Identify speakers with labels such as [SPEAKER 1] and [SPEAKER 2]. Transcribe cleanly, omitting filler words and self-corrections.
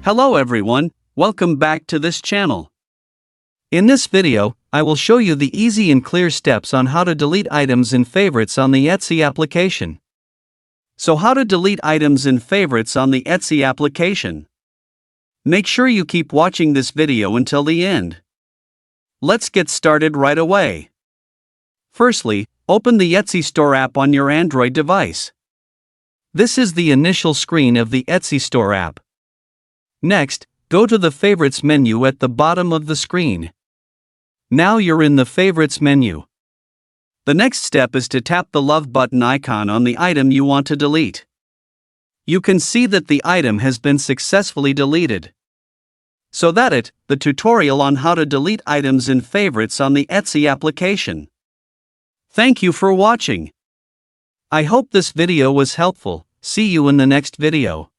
[SPEAKER 1] Hello everyone, welcome back to this channel. In this video, I will show you the easy and clear steps on how to delete items in favorites on the Etsy application. So how to delete items in favorites on the Etsy application. Make sure you keep watching this video until the end. Let's get started right away. Firstly, open the Etsy Store app on your Android device. This is the initial screen of the Etsy Store app. Next, go to the Favorites menu at the bottom of the screen. Now you're in the Favorites menu. The next step is to tap the Love button icon on the item you want to delete. You can see that the item has been successfully deleted. So that's it, the tutorial on how to delete items in favorites on the Etsy application. Thank you for watching. I hope this video was helpful. See you in the next video.